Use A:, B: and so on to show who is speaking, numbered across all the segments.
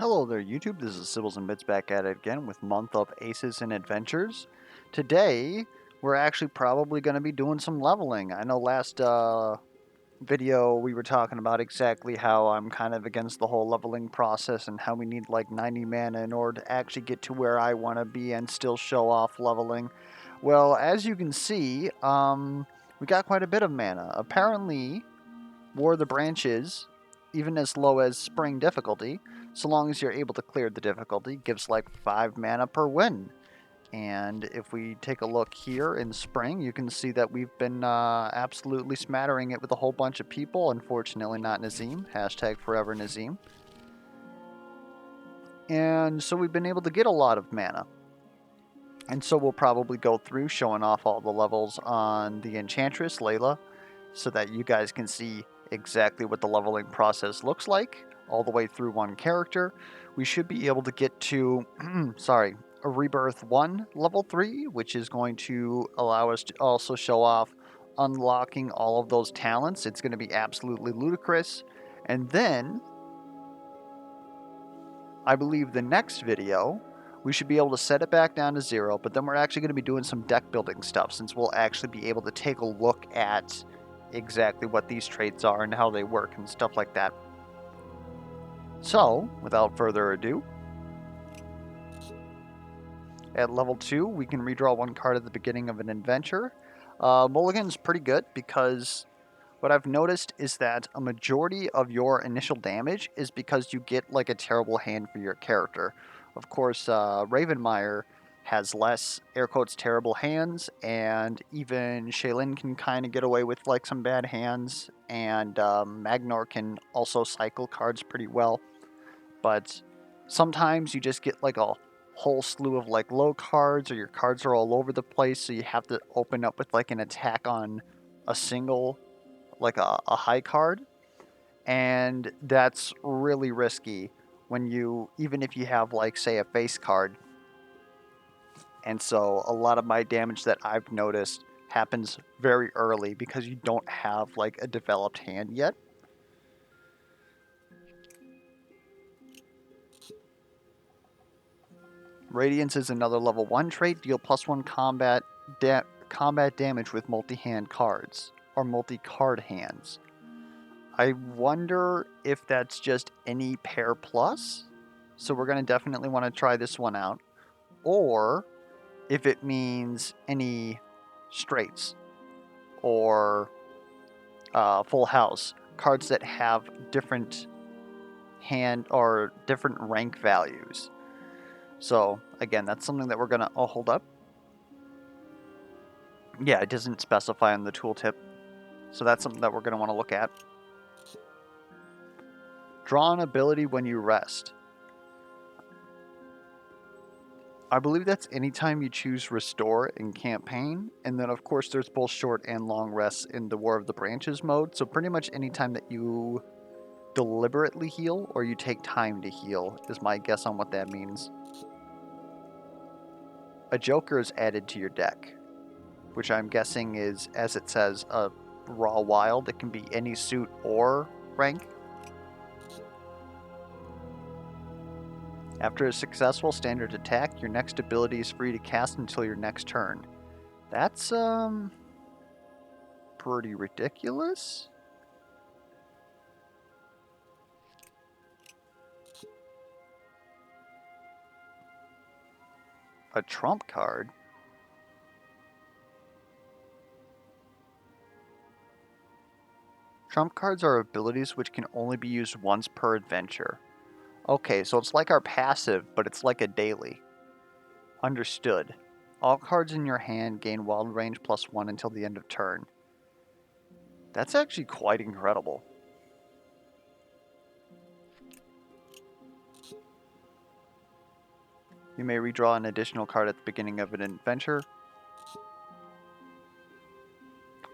A: Hello there, YouTube. This is Sibbles and Bits back at it again with Month of Aces and Adventures. Today, we're actually probably going to be doing some leveling. I know last video we were talking about exactly how I'm kind of against the whole leveling process and how we need like 90 mana in order to actually get to where I want to be and still show off leveling. Well, as you can see, we got quite a bit of mana. Apparently, War of the Branches, even as low as Spring difficulty, so long as you're able to clear the difficulty, gives like 5 mana per win. And if we take a look here in Spring, you can see that we've been absolutely smattering it with a whole bunch of people. Unfortunately, not Nazim. Hashtag forever Nazim. And so we've been able to get a lot of mana. And so we'll probably go through showing off all the levels on the Enchantress, Layla, so that you guys can see exactly what the leveling process looks like all the way through one character. We should be able to get to, a Rebirth 1 level 3, which is going to allow us to also show off unlocking all of those talents. It's going to be absolutely ludicrous. And then, I believe the next video, we should be able to set it back down to 0, but then we're actually going to be doing some deck building stuff since we'll actually be able to take a look at exactly what these traits are and how they work and stuff like that. So, without further ado, at level 2, we can redraw one card at the beginning of an adventure. Mulligan's pretty good because what I've noticed is that a majority of your initial damage is because you get like a terrible hand for your character. Of course, Ravenmeyer has less, air quotes, terrible hands, and even Shaylin can kind of get away with like some bad hands, and Magnor can also cycle cards pretty well. But sometimes you just get like a whole slew of like low cards, or your cards are all over the place, so you have to open up with like an attack on a single, like a high card, and that's really risky when you, even if you have like say a face card. And so a lot of my damage that I've noticed happens very early because you don't have like a developed hand yet. Radiance is another level 1 trait. Deal +1 combat damage with multi-hand cards, or multi-card hands. I wonder if that's just any pair plus, so we're going to definitely want to try this one out, or if it means any straights, or full house, cards that have different hand or different rank values. So again, that's something that we're going to hold up. Yeah, it doesn't specify on the tooltip, so that's something that we're going to want to look at. Draw an ability when you rest. I believe that's anytime you choose Restore in campaign, and then of course there's both short and long rests in the War of the Branches mode, so pretty much anytime that you deliberately heal or you take time to heal is my guess on what that means. A Joker is added to your deck, which I'm guessing is, as it says, a raw wild. It can be any suit or rank. After a successful standard attack, your next ability is free to cast until your next turn. That's, pretty ridiculous. A trump card? Trump cards are abilities which can only be used once per adventure. Okay, so it's like our passive, but it's like a daily. Understood. All cards in your hand gain wild range +1 until the end of turn. That's actually quite incredible. You may redraw an additional card at the beginning of an adventure.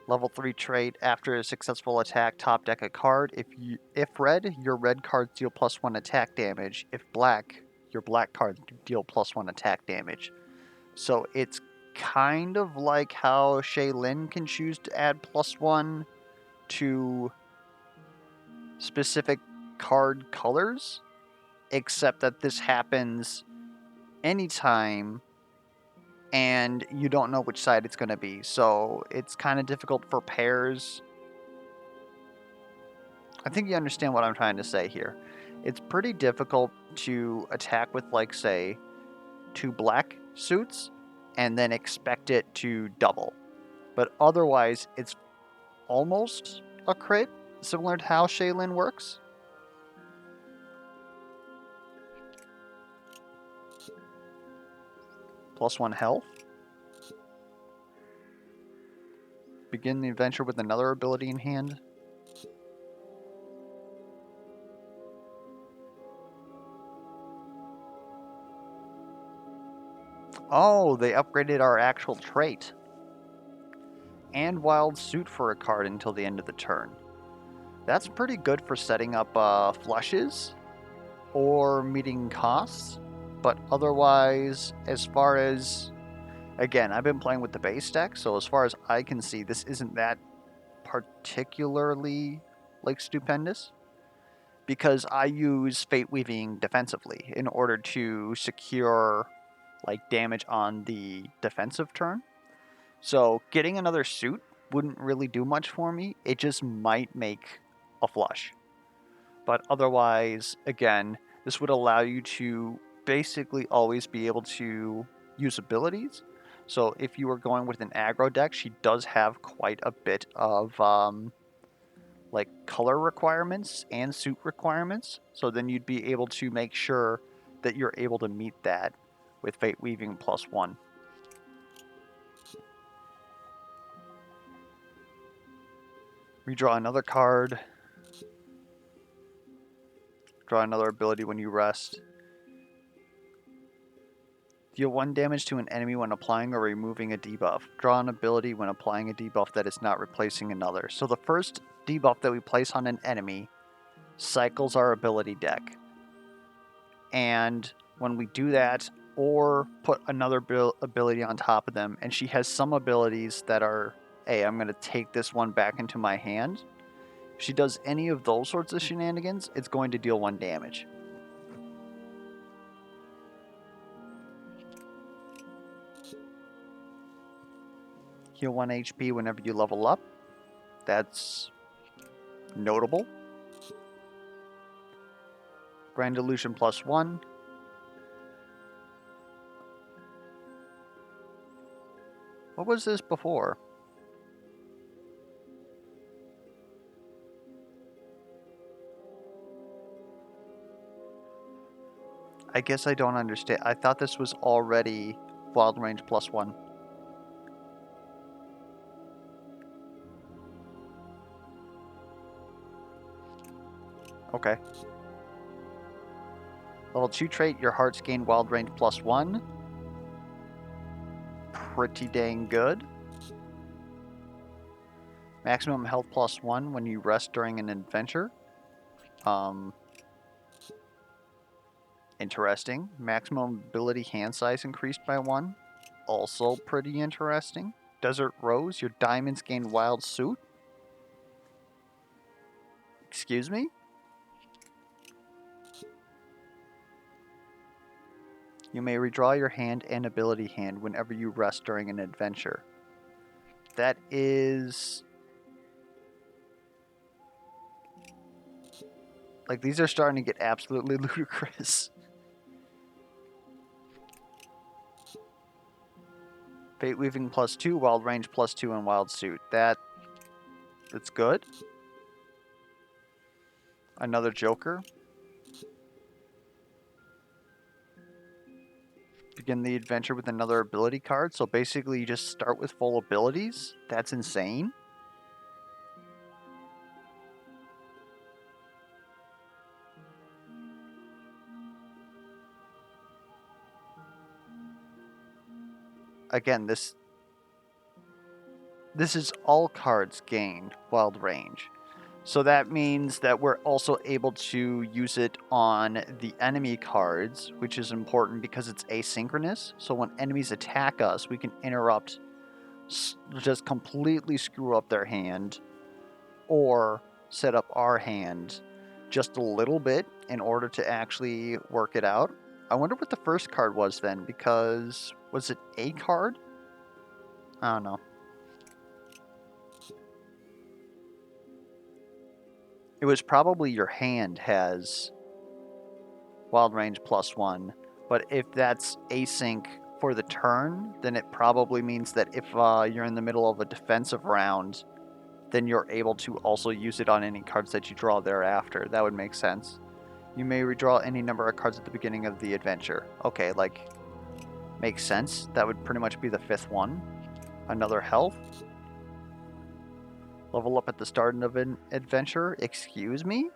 A: Level 3 trait, after a successful attack, top deck a card. If red, your red cards deal +1 attack damage. If black, your black cards deal +1 attack damage. So it's kind of like how Shaylin can choose to add +1 to specific card colors. except that this happens anytime and you don't know which side it's going to be. So it's kind of difficult for pairs. I think you understand what I'm trying to say here. It's pretty difficult to attack with, like, say, 2 black suits and then expect it to double. But otherwise, it's almost a crit, similar to how Shaylin works. +1 health. Begin the adventure with another ability in hand. Oh, they upgraded our actual trait. And Wild Suit for a card until the end of the turn. That's pretty good for setting up flushes or meeting costs. But otherwise, as far as... Again, I've been playing with the base deck, so as far as I can see, this isn't that particularly, like, stupendous. Because I use Fate Weaving defensively in order to secure, like, damage on the defensive turn. So getting another suit wouldn't really do much for me. It just might make a flush. But otherwise, again, this would allow you to basically always be able to use abilities. So if you were going with an aggro deck, she does have quite a bit of like color requirements and suit requirements. So then you'd be able to make sure that you're able to meet that with Fate Weaving +1. Redraw another card. Draw another ability when you rest. Deal 1 damage to an enemy when applying or removing a debuff. Draw an ability when applying a debuff that is not replacing another. So the first debuff that we place on an enemy cycles our ability deck. And when we do that, or put another ability on top of them, and she has some abilities that are, hey, I'm going to take this one back into my hand. If she does any of those sorts of shenanigans, it's going to deal 1 damage. Heal 1 HP whenever you level up. That's notable. Grand Illusion +1. What was this before? I guess I don't understand. I thought this was already Wild Range +1. Okay. Level 2 trait, your hearts gain Wild Range +1. Pretty dang good. Maximum health +1 when you rest during an adventure. Interesting. Maximum ability hand size increased by 1. Also pretty interesting. Desert Rose, your diamonds gain Wild Suit. Excuse me? You may redraw your hand and ability hand whenever you rest during an adventure. That is... Like, these are starting to get absolutely ludicrous. Fate Weaving +2, Wild Range +2, and Wild Suit. That's good. Another Joker. Begin the adventure with another ability card. So basically you just start with full abilities. That's insane. Again, this is all cards gain Wild Range. So that means that we're also able to use it on the enemy cards, which is important because it's asynchronous. So when enemies attack us, we can interrupt, just completely screw up their hand, or set up our hand just a little bit in order to actually work it out. I wonder what the first card was then, because was it a card? I don't know. It was probably your hand has wild range +1, but if that's async for the turn, then it probably means that if you're in the middle of a defensive round, then you're able to also use it on any cards that you draw thereafter. That would make sense. You may redraw any number of cards at the beginning of the adventure. Okay, like, makes sense. That would pretty much be the 5th one. Another health. Level up at the start of an adventure. Excuse me?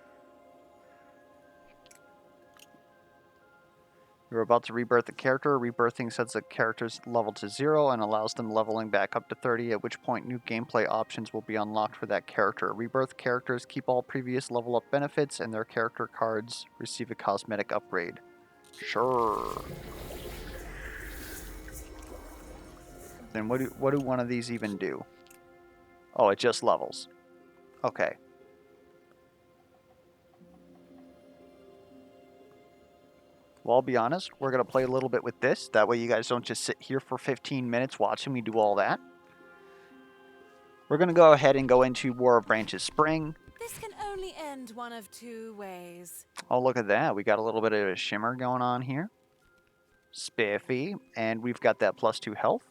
A: You're about to rebirth a character. Rebirthing sets a character's level to 0 and allows them leveling back up to 30, at which point new gameplay options will be unlocked for that character. Rebirth characters keep all previous level up benefits, and their character cards receive a cosmetic upgrade. Sure. Then what do one of these even do? Oh, it just levels. Okay. Well, I'll be honest, we're going to play a little bit with this. That way you guys don't just sit here for 15 minutes watching me do all that. We're going to go ahead and go into War of Branches Spring.
B: This can only end one of two ways.
A: Oh, look at that. We got a little bit of a shimmer going on here. Spiffy. And we've got that +2 health.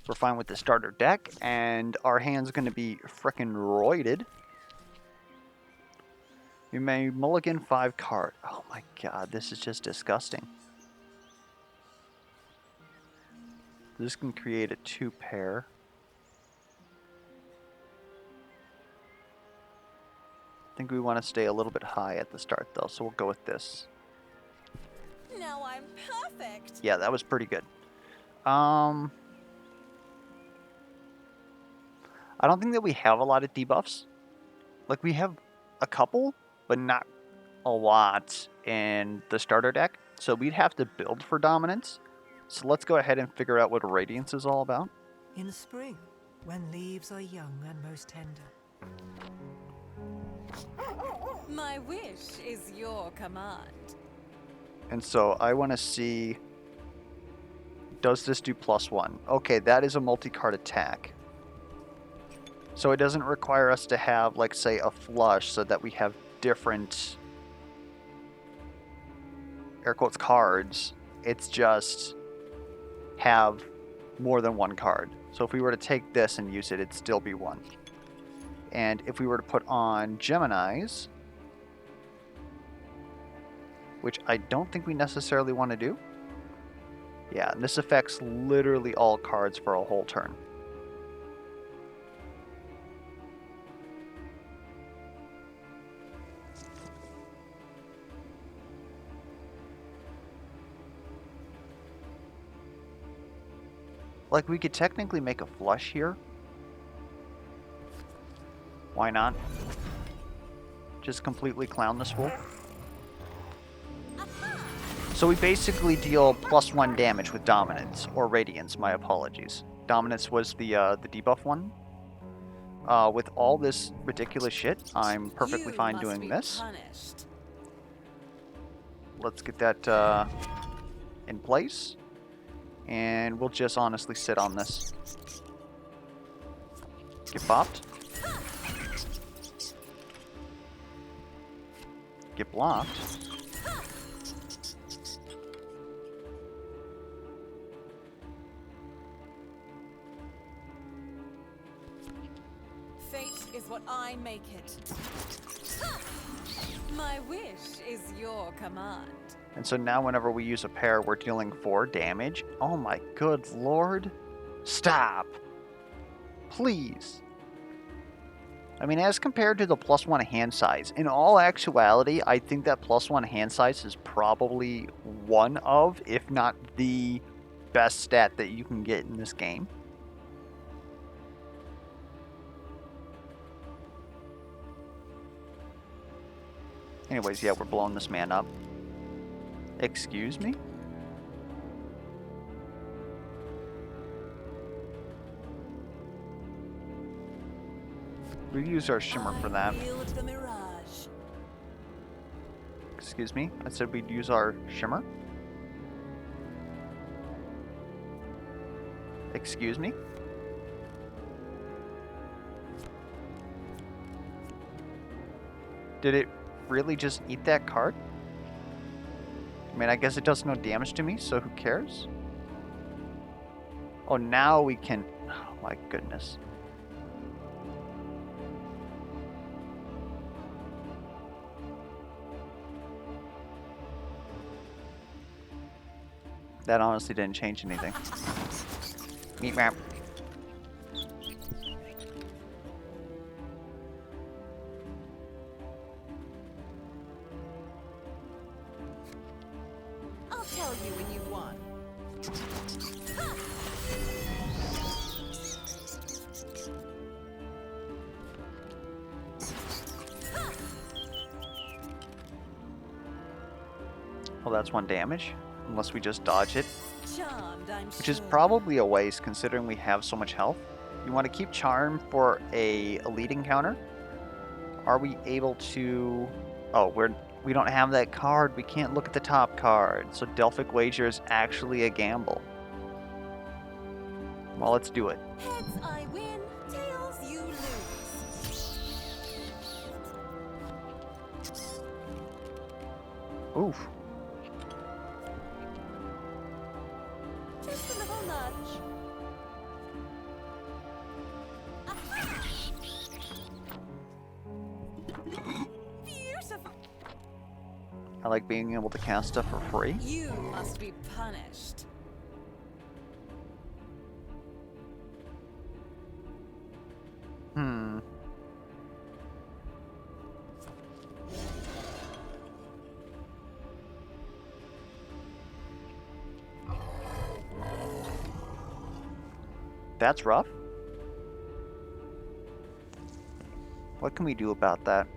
A: We're fine with the starter deck. And our hand's going to be frickin' roided. We may mulligan 5 card. Oh my god, this is just disgusting. This can create a 2-pair. I think we want to stay a little bit high at the start though, so we'll go with this.
B: Now I'm perfect.
A: Yeah, that was pretty good. I don't think that we have a lot of debuffs. Like, we have a couple, but not a lot in the starter deck. So we'd have to build for dominance. So let's go ahead and figure out what Radiance is all about.
C: In spring, when leaves are young and most tender.
B: My wish is your command.
A: And so I want to see, does this do +1? Okay, that is a multi-card attack. So it doesn't require us to have, like, say, a flush so that we have different, air quotes, cards. It's just have more than one card. So if we were to take this and use it, it'd still be 1. And if we were to put on Gemini's, which I don't think we necessarily want to do. Yeah, and this affects literally all cards for a whole turn. Like, we could technically make a flush here. Why not? Just completely clown this fool. So we basically deal +1 damage with Dominance, or Radiance, my apologies. Dominance was the debuff one. With all this ridiculous shit, I'm perfectly fine doing this.
B: Punished.
A: Let's get that in place. And we'll just honestly sit on this. Get bopped. Get blocked.
B: Fate is what I make it. My wish is your command.
A: And so now whenever we use a pair, we're dealing 4 damage. Oh my good lord. Stop. Please. I mean, as compared to the +1 hand size, in all actuality, I think that +1 hand size is probably one of, if not the best stat that you can get in this game. Anyways, yeah, we're blowing this man up. Excuse me? We use our shimmer for that.
B: I wield the mirage.
A: excuse me. I said we'd use our shimmer. Excuse me? Did it really just eat that card? I mean, I guess it does no damage to me, so who cares? Oh, now we can... Oh my goodness. That honestly didn't change anything. Meat wrap.
B: I'll tell you when you've won.
A: Well, that's 1 damage. Unless we just dodge it.
B: Charmed, I'm
A: Which is
B: sure.
A: probably a waste considering we have so much health. You want to keep Charm for a elite encounter. Are we able to... Oh, we don't have that card. We can't look at the top card. So Delphic Wager is actually a gamble. Well, let's do it.
B: Heads I win, tails you lose.
A: Oof.
B: Just a little nudge. Beautiful.
A: I like being able to cast stuff for free.
B: You must be punished.
A: Hmm. That's rough. What can we do about that?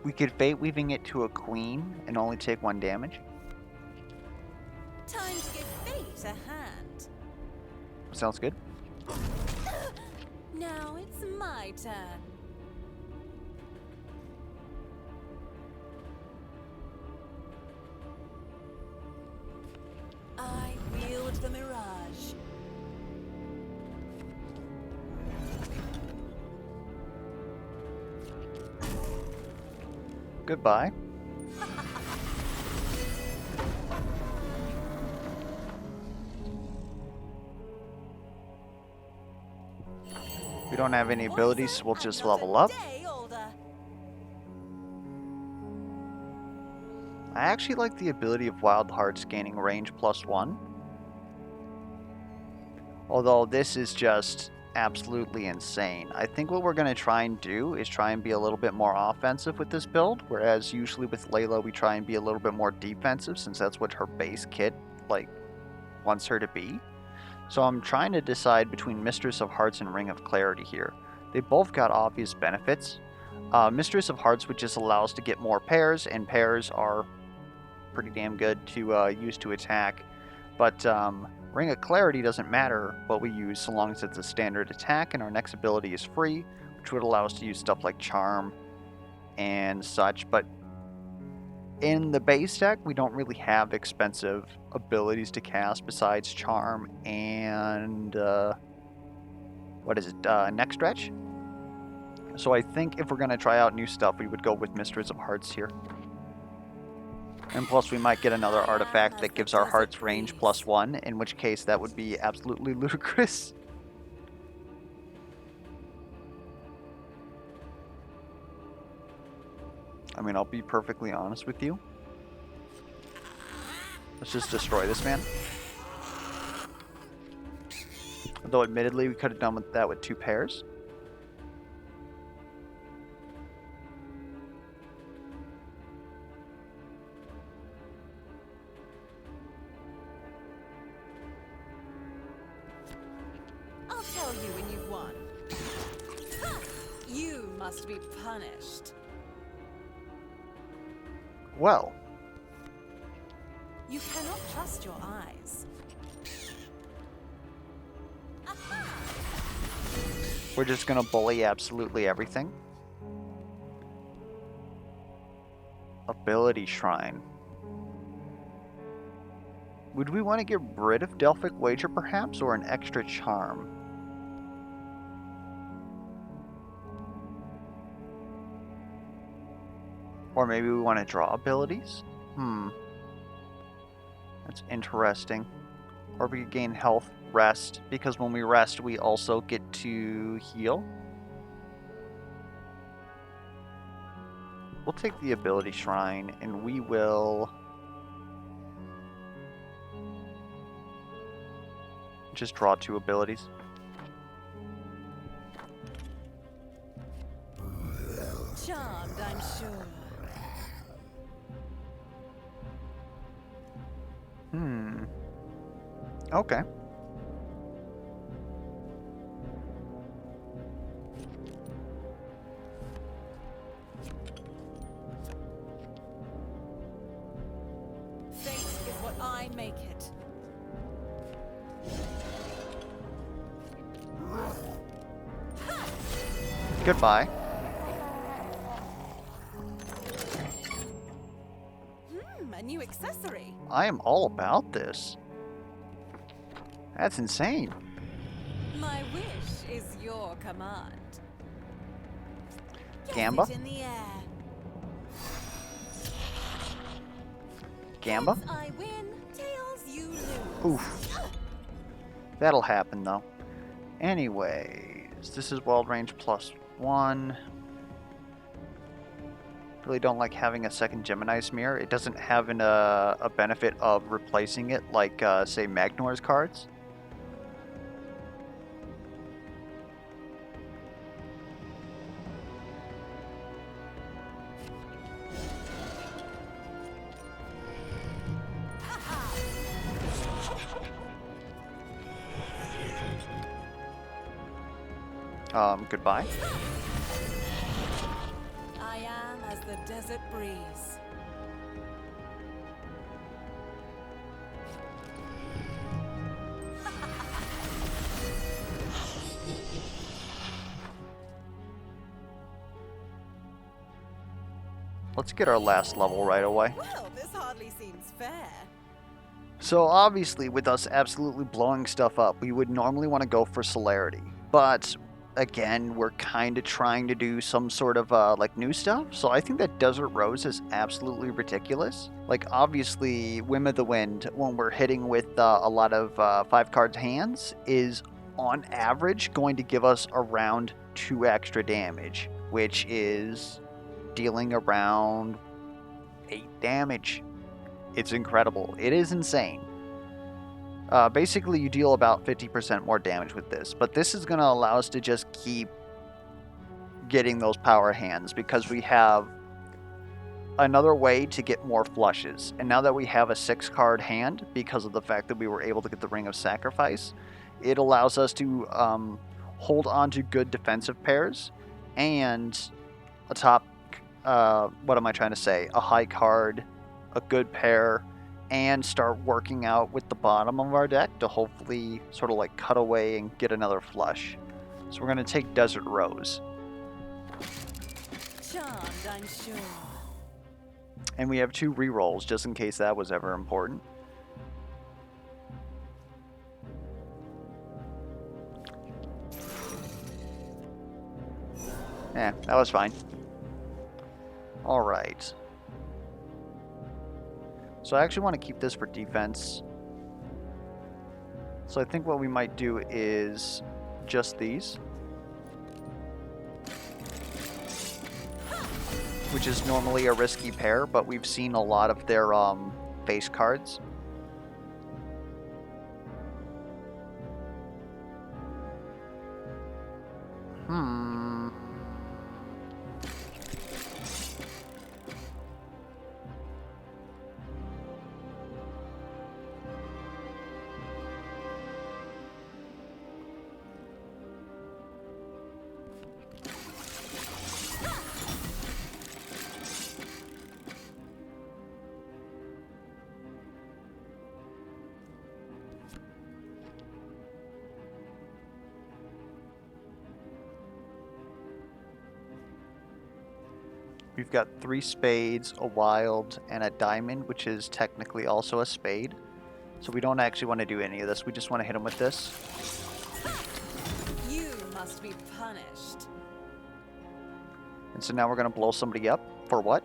A: We could Fate Weaving it to a queen and only take 1 damage.
B: Time to give fate a hand.
A: Sounds good.
B: Now it's my turn. I wield the mirage.
A: Goodbye. We don't have any abilities, so we'll just level up. I actually like the ability of Wild Hearts gaining range +1. Although this is just absolutely insane. I think what we're going to try and do is try and be a little bit more offensive with this build, whereas usually with Layla we try and be a little bit more defensive since that's what her base kit wants her to be. So I'm trying to decide between Mistress of Hearts and Ring of Clarity here. They both got obvious benefits. Mistress of Hearts would just allow us to get more pairs, and pairs are pretty damn good to use to attack. But Ring of Clarity doesn't matter what we use so long as it's a standard attack and our next ability is free, which would allow us to use stuff like Charm and such. But in the base deck, we don't really have expensive abilities to cast besides Charm and what is it, Neck Stretch? So I think if we're going to try out new stuff, we would go with Mistress of Hearts here. And plus we might get another artifact that gives our hearts range +1, in which case that would be absolutely ludicrous. I mean, I'll be perfectly honest with you. Let's just destroy this man. Though admittedly we could have done that with 2 pairs.
B: I'll tell you when you've won. You must be punished.
A: Well,
B: You cannot trust your eyes.
A: We're just gonna bully absolutely everything. Ability Shrine. Would we want to get rid of Delphic Wager perhaps, or an extra charm? Or maybe we want to draw abilities? That's interesting. Or we could gain health, rest, because when we rest we also get to heal. We'll take the Ability Shrine, and we will just draw 2 abilities.
B: Charmed, I'm sure.
A: Okay.
B: Fate is what I make it.
A: Goodbye.
B: A new accessory.
A: I am all about this. That's insane.
B: My wish is your command. Get
A: Gamba?
B: it in the air.
A: Gamba?
B: Heads I win, tails you lose.
A: Oof. That'll happen though. Anyways, this is Wild Range +1. Really don't like having a second Gemini Smear. It doesn't have a benefit of replacing it like, say, Magnor's cards. Goodbye.
B: I am as the desert breeze.
A: Let's get our last level right away.
B: Well, this hardly seems fair.
A: So obviously, with us absolutely blowing stuff up, we would normally want to go for Celerity. But again, we're kind of trying to do some sort of like new stuff. So I think that Desert Rose is absolutely ridiculous. Like obviously, Whim of the Wind, when we're hitting with a lot of 5 cards hands, is on average going to give us around 2 extra damage, which is dealing around 8 damage. It's incredible. It is insane. Basically, you deal about 50% more damage with this, but this is going to allow us to just keep getting those power hands because we have another way to get more flushes. And now that we have a 6-card hand, because of the fact that we were able to get the Ring of Sacrifice, it allows us to hold on to good defensive pairs and a top, what am I trying to say, a high card, a good pair, and start working out with the bottom of our deck to hopefully sort of like cut away and get another flush. So we're going to take Desert Rose.
B: Charmed, I'm sure.
A: And we have 2 rerolls just in case that was ever important. Yeah, that was fine. Alright. So I actually want to keep this for defense. So I think what we might do is just these. Which is normally a risky pair, but we've seen a lot of their face cards. We've got 3 spades, a wild, and a diamond, which is technically also a spade. So we don't actually want to do any of this. We just want to hit him with this.
B: You must be punished.
A: And so now we're going to blow somebody up. For what?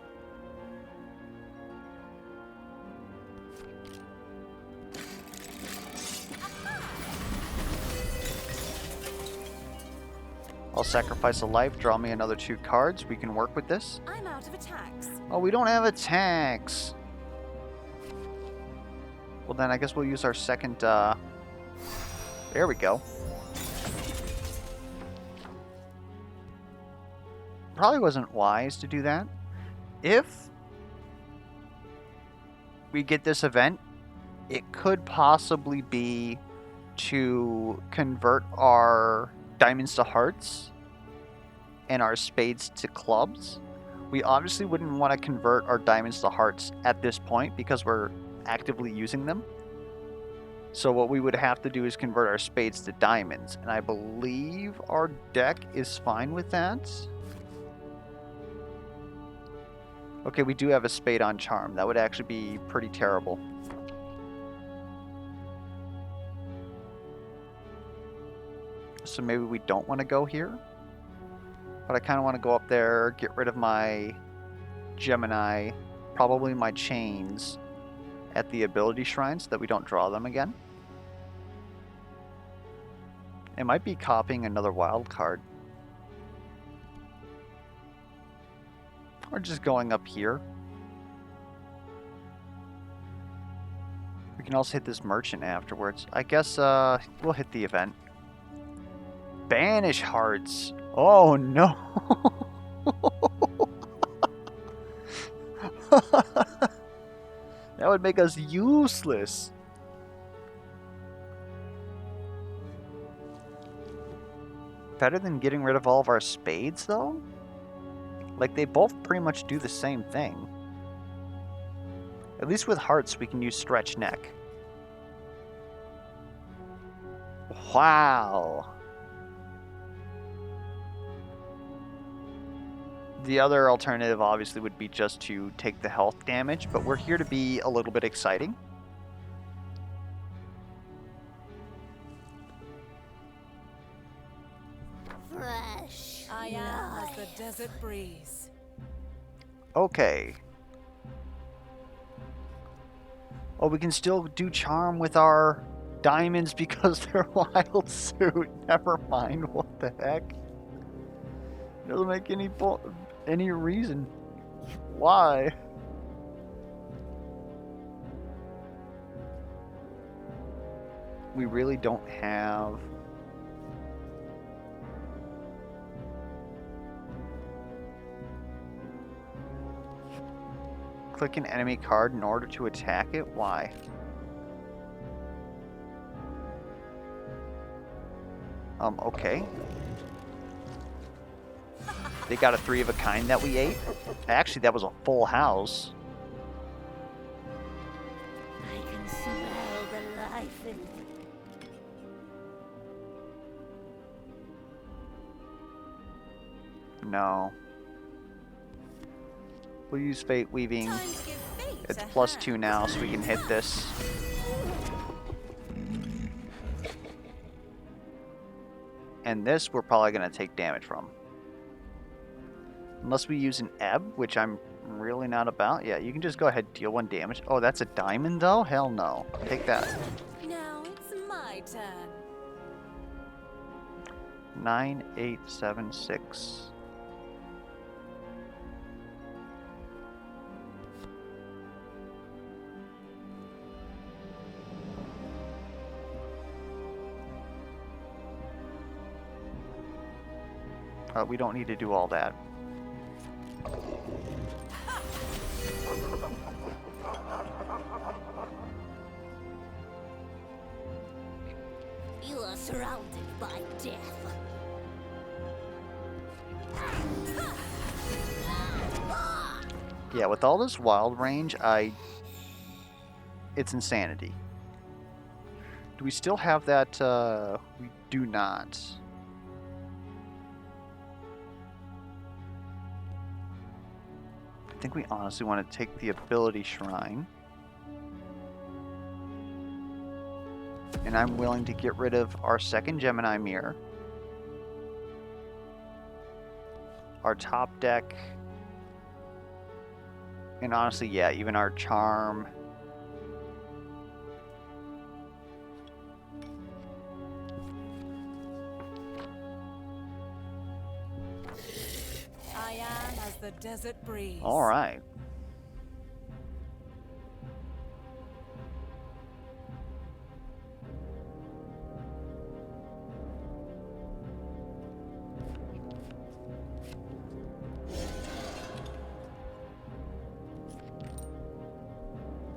A: I'll sacrifice a life, draw me another 2 cards. We can work with this.
B: I'm out of attacks.
A: Oh, we don't have attacks. Well, then I guess we'll use our second, there we go. Probably wasn't wise to do that. If we get this event, it could possibly be to convert our diamonds to hearts and our spades to clubs. We obviously wouldn't want to convert our diamonds to hearts at this point because we're actively using them. So what we would have to do is convert our spades to diamonds, and I believe our deck is fine with that. Okay, we do have a spade on charm. That would actually be pretty terrible. So maybe we don't want to go here. But I kind of want to go up there, get rid of my Gemini, probably my chains at the ability shrine so that we don't draw them again. It might be copying another wild card. Or just going up here. We can also hit this merchant afterwards. I guess we'll hit the event. Banish hearts. Oh no. That would make us useless. Better than getting rid of all of our spades though? Like, they both pretty much do the same thing. At least with hearts, we can use stretch neck. Wow. The other alternative, obviously, would be just to take the health damage, but we're here to be a little bit exciting.
C: Fresh.
B: I am as the desert breeze.
A: Okay. Oh, we can still do charm with our diamonds because they're wild suit. Never mind. What the heck? Doesn't make any reason. Why? We really don't have... Click an enemy card in order to attack it? Why? Okay. They got a 3 of a kind that we ate? Actually, that was a full house.
C: I can smell the life in
A: No. We'll use Fate Weaving.
B: Time to give fate
A: It's
B: a
A: +2
B: hand.
A: now, so we can hit this. And this we're probably going to take damage from. Unless we use an ebb, which I'm really not about. Yeah, you can just go ahead and deal 1 damage. Oh, that's a diamond though? Hell no. Take that.
B: Now it's my turn.
A: 9, 8, 7, 6. We don't need to do all that.
C: You are surrounded by death.
A: Yeah, with all this wild range, it's insanity. Do we still have that? We do not. think we honestly want to take the ability shrine. And I'm willing to get rid of our second Gemini mirror. Our top deck. And honestly, yeah, even our charm.
B: I am as the desert breeze.
A: All right.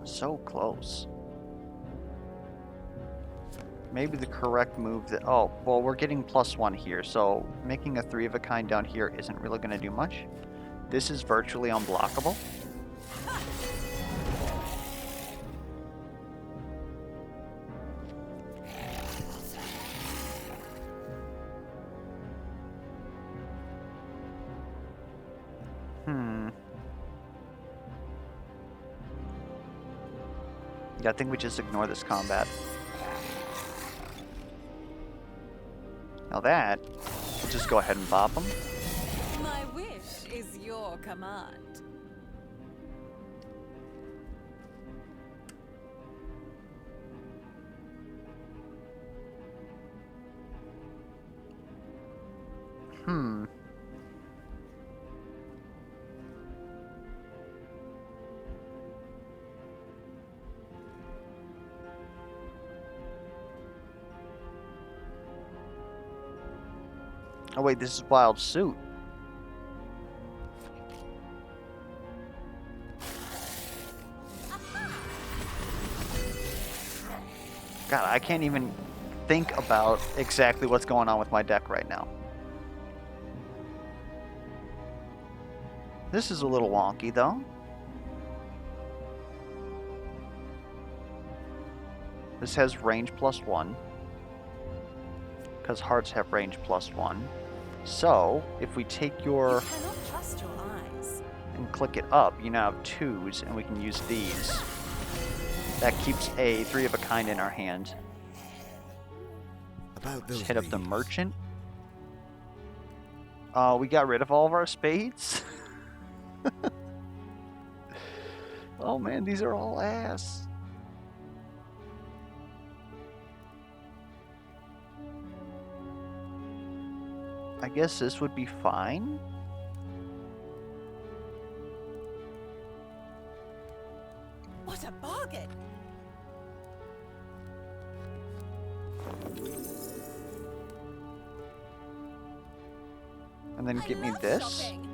A: So close. Maybe the correct move that... Oh, well, we're getting +1 here, so making a 3 of a kind down here isn't really going to do much. This is virtually unblockable. Yeah, I think we just ignore this combat. Now that, we'll just go ahead and bop them.
B: My wish is your command.
A: Oh wait, this is Wild Suit. God, I can't even think about exactly what's going on with my deck right now. This is a little wonky, though. This has range +1. Because hearts have range +1. So, if we take
B: You
A: your...
B: cannot trust your eyes.
A: and click it up, you now have 2s, and we can use these. That keeps a 3 of a kind in our hand.
D: About those
A: Just hit up the
D: leaves.
A: merchant. We got rid of all of our spades. Oh man, these are all ass. I guess this would be fine.
B: What a bargain!
A: And then
B: I
A: get me
B: love
A: this.
B: shopping.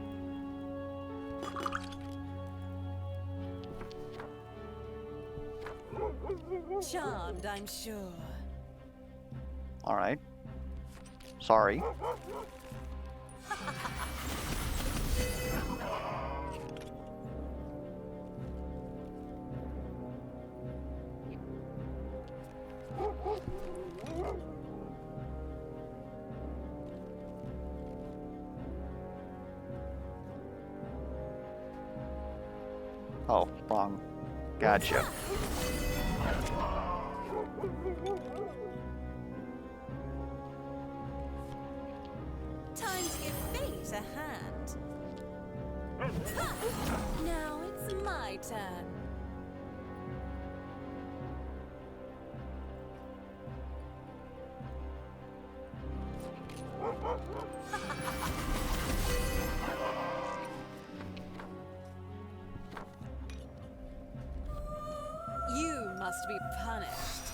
B: Charmed, I'm sure.
A: Alright. Sorry. Oh, wrong. Gotcha.
B: Time to give fate a hand. Ha! Now it's my turn. You must be punished.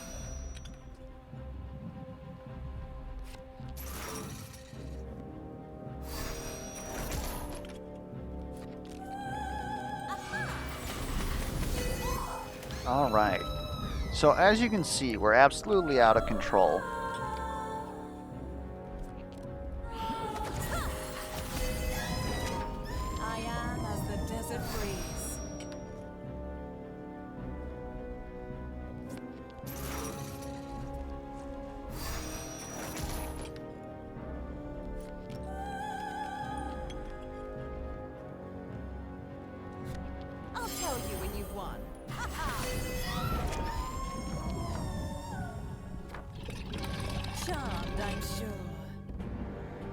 A: Alright. So as you can see, we're absolutely out of control.
B: I am as the desert breeze. I'm sure.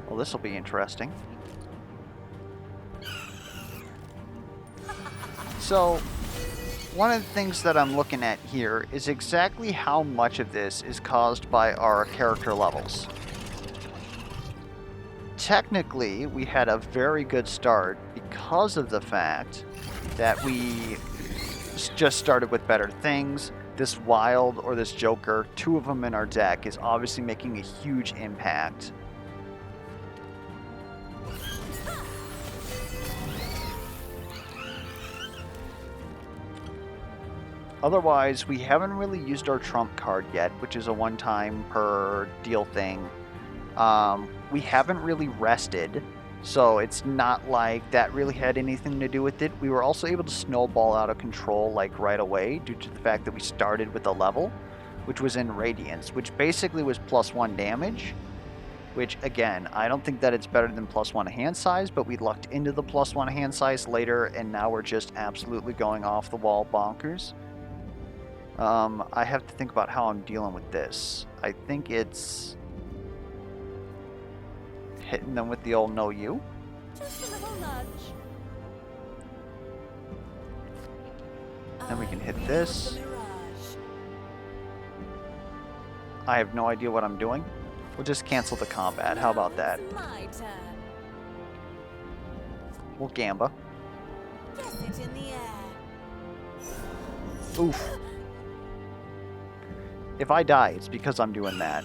A: Well, this will be interesting. So, one of the things that I'm looking at here is exactly how much of this is caused by our character levels. Technically, we had a very good start because of the fact that we just started with better things. This Wild or this Joker, 2 of them in our deck, is obviously making a huge impact. Otherwise, we haven't really used our trump card yet, which is a one-time per deal thing. We haven't really rested, so it's not like that really had anything to do with it. We were also able to snowball out of control like right away due to the fact that we started with a level, which was in Radiance, which basically was +1 damage, which again, I don't think that it's better than +1 hand size, but we lucked into the +1 hand size later, and now we're just absolutely going off the wall bonkers. I have to think about how I'm dealing with this. I think it's hitting them with the old no you.
B: Just a little nudge.
A: Then we can hit
B: I
A: this.
B: wield the mirage.
A: I have no idea what I'm doing. We'll just cancel the combat. How about that?
B: Now it's my turn.
A: We'll Gamba.
B: Guess it in the air.
A: Oof. If I die, it's because I'm doing that.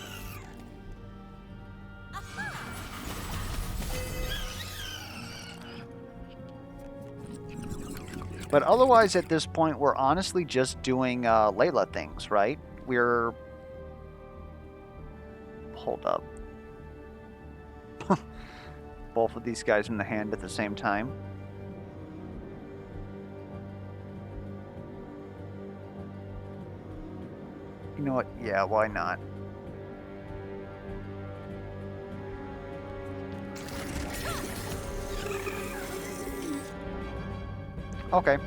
A: But otherwise, at this point, we're honestly just doing Layla things, right? We're... Hold up. Both of these guys in the hand at the same time. You know what? Yeah, why not? Okay.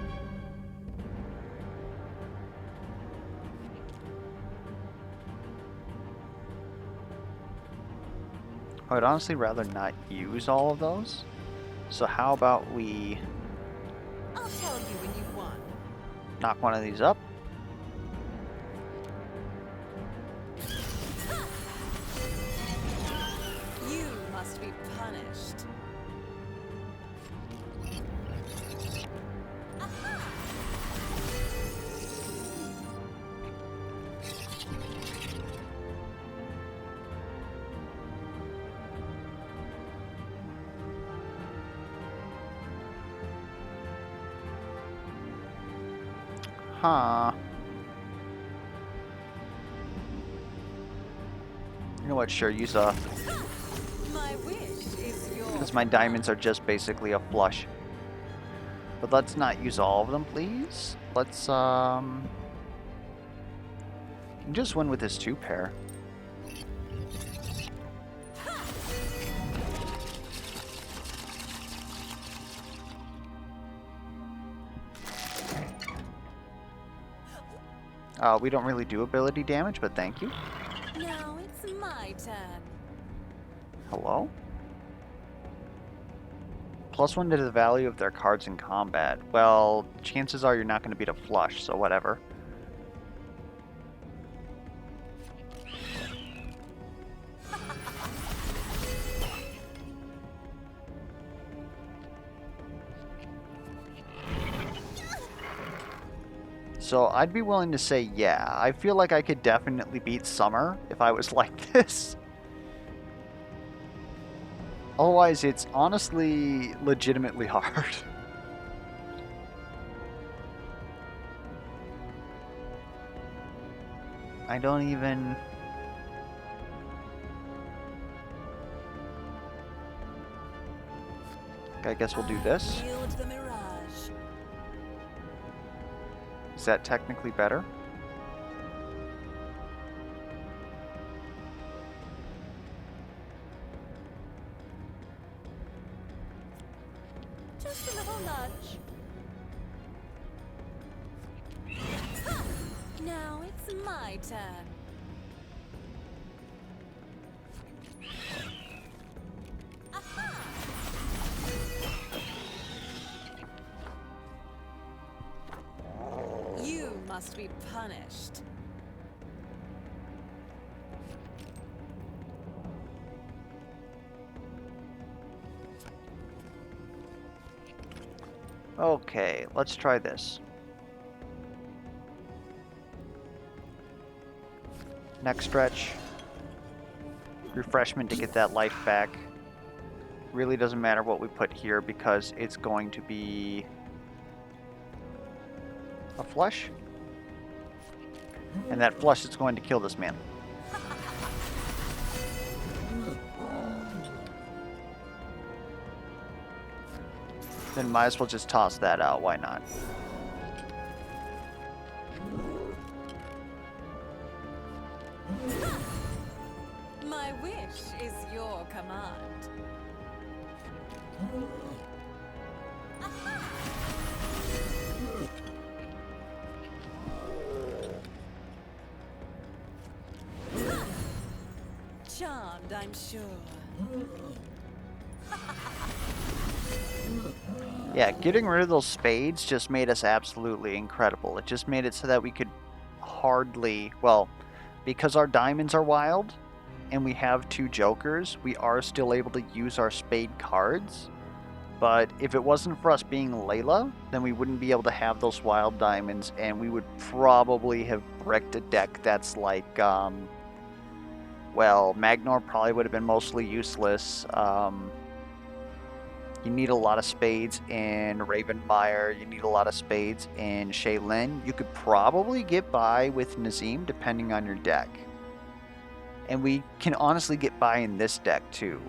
A: I would honestly rather not use all of those. So how about we
B: I'll tell you when you've won.
A: knock one of these up?
B: You must be punished.
A: Huh. You know what? Sure, use a...
B: My wish is yours.
A: Because my diamonds are just basically a flush. But let's not use all of them, please. Let's, just win with this 2-pair. We don't really do ability damage, but thank you.
B: Now it's my turn.
A: Hello? +1 to the value of their cards in combat. Well, chances are you're not going to beat a flush, so whatever. So I'd be willing to say, yeah, I feel like I could definitely beat Summer if I was like this. Otherwise, it's honestly legitimately hard. I don't even... I guess we'll do this.
B: Wield the mirage.
A: Is that technically better?
B: Just a little nudge. Now it's my turn. You must be punished.
A: Okay, let's try this. Next stretch. Refreshment to get that life back. Really doesn't matter what we put here because it's going to be a flush. And that flush is going to kill this man. Then might as well just toss that out, why not?
B: My wish is your command. Charmed, I'm sure.
A: Yeah, getting rid of those spades just made us absolutely incredible. It just made it so that we could hardly, well, because our diamonds are wild and we have 2 jokers, we are still able to use our spade cards. But if it wasn't for us being Layla, then we wouldn't be able to have those wild diamonds, and we would probably have bricked a deck that's like, well, Magnor probably would have been mostly useless. You need a lot of spades in Ravenmeyer. You need a lot of spades in Shaylin. You could probably get by with Nazim depending on your deck. And we can honestly get by in this deck too.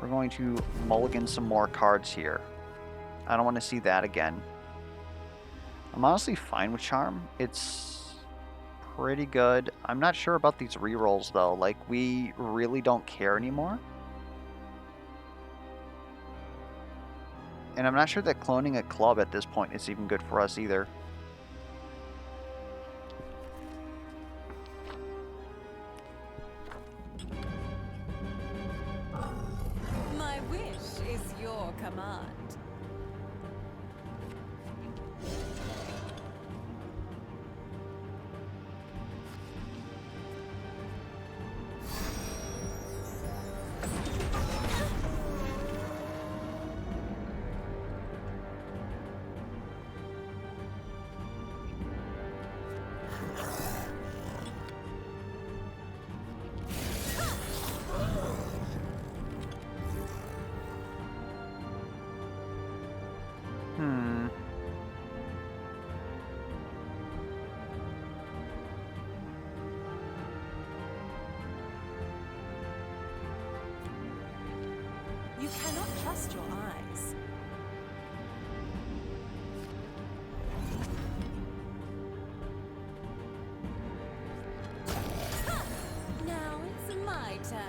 A: We're going to mulligan some more cards here. I don't want to see that again. I'm honestly fine with Charm. It's pretty good. I'm not sure about these rerolls though. Like, we really don't care anymore. And I'm not sure that cloning a club at this point is even good for us either.
B: My wish is your command. You cannot trust your eyes. Now it's my turn.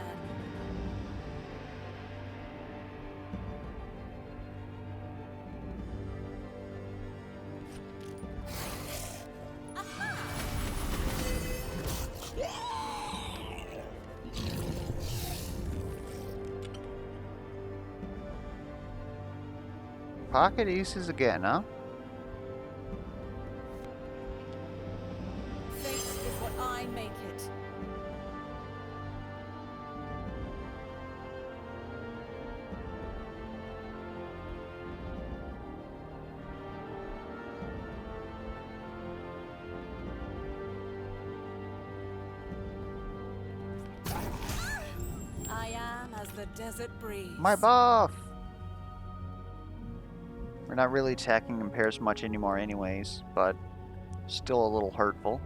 A: Pocket aces again, huh?
B: Fate is what I make it. I am as the desert breeze.
A: My buff! We're not really attacking in pairs much anymore anyways, but still a little hurtful.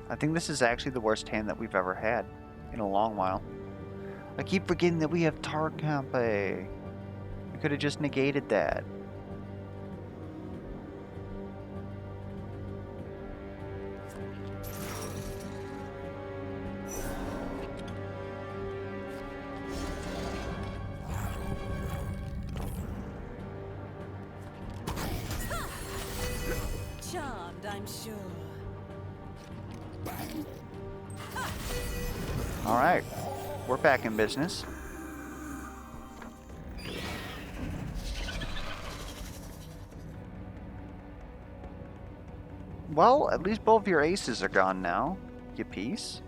A: I think this is actually the worst hand that we've ever had in a long while. I keep forgetting that we have Tarkampe. We could have just negated that.
B: Charmed, reward, I'm sure.
A: Alright, we're back in business. Well, at least both your aces are gone now. You piece.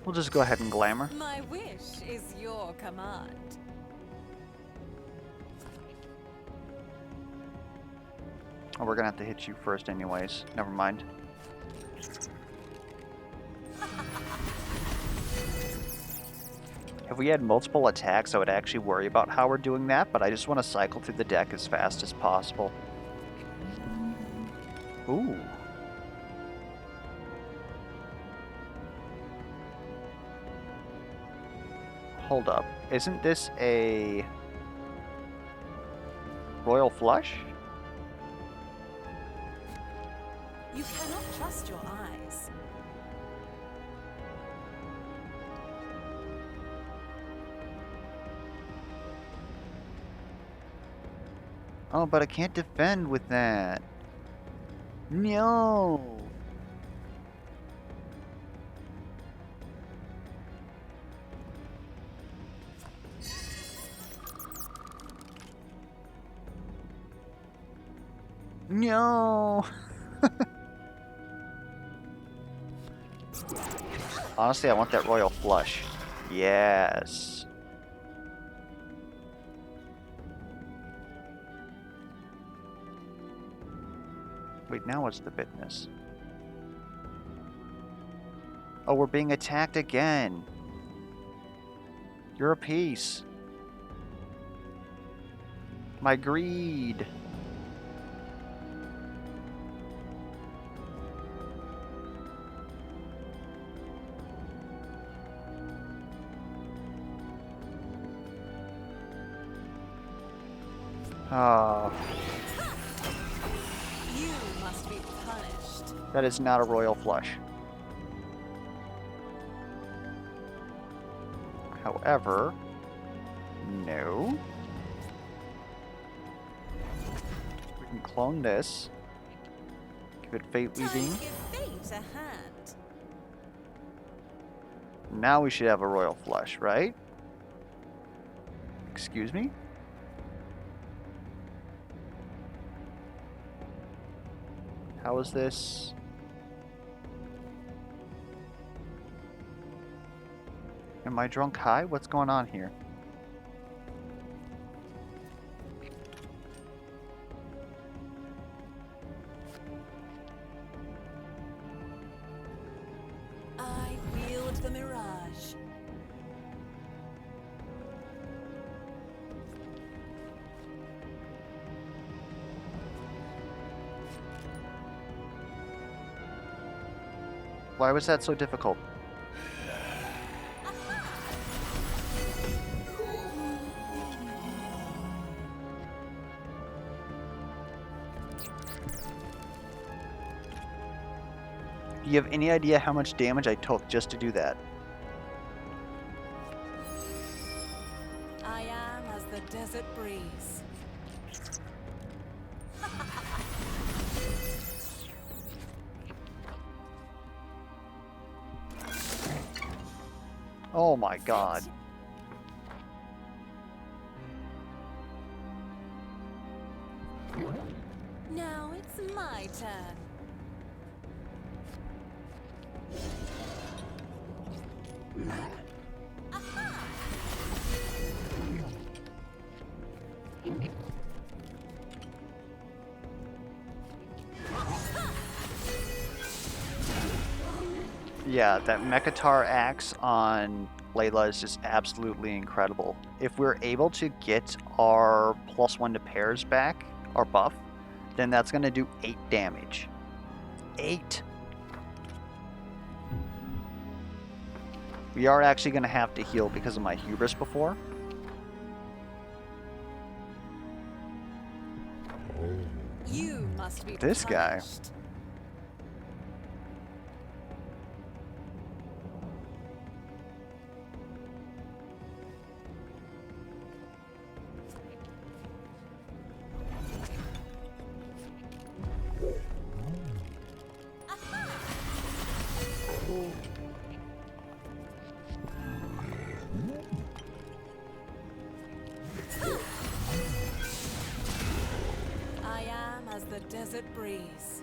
A: We'll just go ahead and glamour.
B: My wish is your command.
A: Oh, we're gonna have to hit you first anyways. Never mind. If we had multiple attacks, I would actually worry about how we're doing that, but I just want to cycle through the deck as fast as possible. Ooh. Hold up. Isn't this a royal flush?
B: You cannot trust your eyes.
A: Oh, but I can't defend with that. No. No. Honestly, I want that royal flush. Yes. Wait, now what's the business? Oh, we're being attacked again. You're a piece. My greed. Oh,
B: You must be punished.
A: that is not a royal flush. However, no. We can clone this. Give it fate
B: Time
A: weaving.
B: to give fate a hand.
A: Now we should have a royal flush, right? Excuse me? How is this? Am I drunk high? What's going on here?
B: I wield the mirage.
A: Why was that so difficult? Do you have any idea how much damage I took just to do that?
B: I am as the desert breeze.
A: Oh my god.
B: Now it's my turn.
A: Yeah, that Mekatar axe on Layla is just absolutely incredible. If we're able to get our +1 to pairs back, our buff, then that's going to do 8 damage. 8! We are actually going to have to heal because of my hubris before.
B: You must be
A: This guy.
B: punished. desert breeze.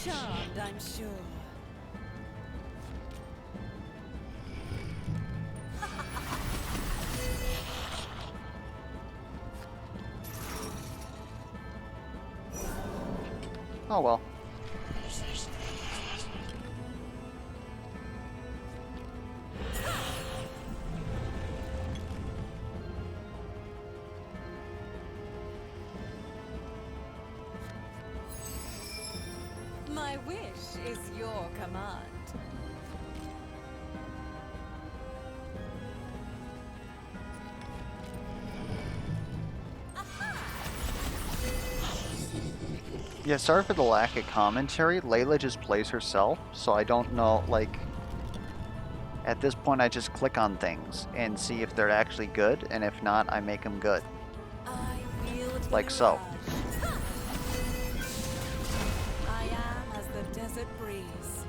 B: Charmed, I'm sure.
A: Oh well.
B: My wish is your command.
A: Yeah, sorry for the lack of commentary. Layla just plays herself, so I don't know, like... At this point, I just click on things and see if they're actually good, and if not, I make them good.
B: I wield the
A: Like so.
B: mirage. I am as the desert breeze.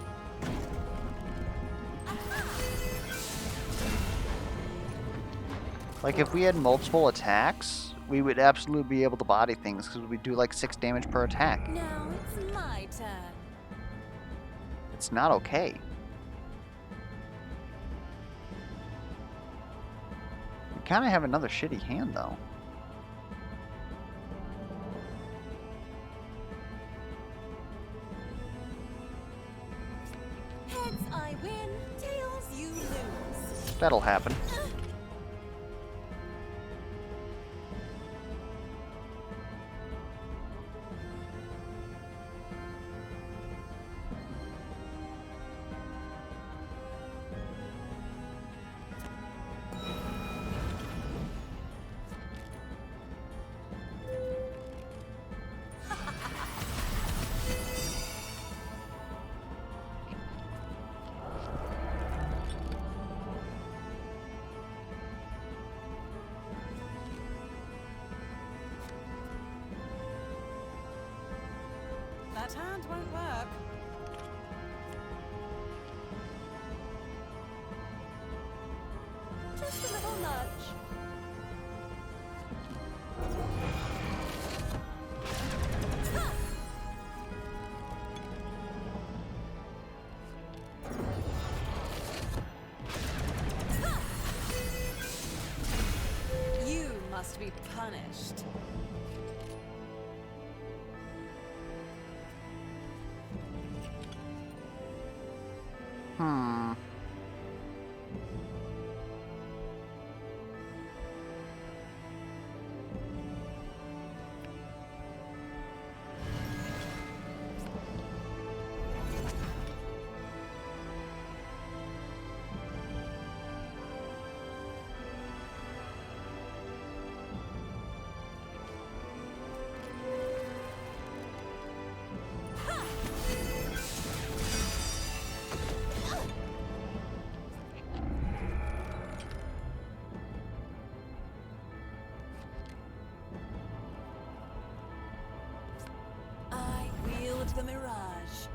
A: Like, if we had multiple attacks, we would absolutely be able to body things, because we do like 6 damage per attack.
B: Now it's my turn.
A: It's not okay. We kind of have another shitty hand, though.
B: Heads I win, tails you lose.
A: That'll happen.
B: That hand won't work. Just a little nudge. You must be punished.
A: Hmm.
B: I wield the mirage.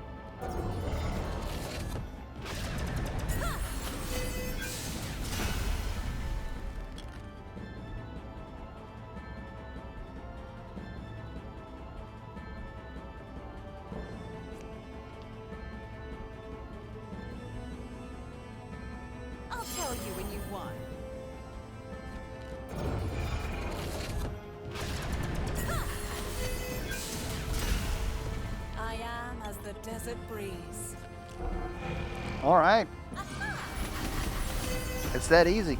B: I'll tell you when you've won. I am as the desert breeze.
A: Alright. It's that easy.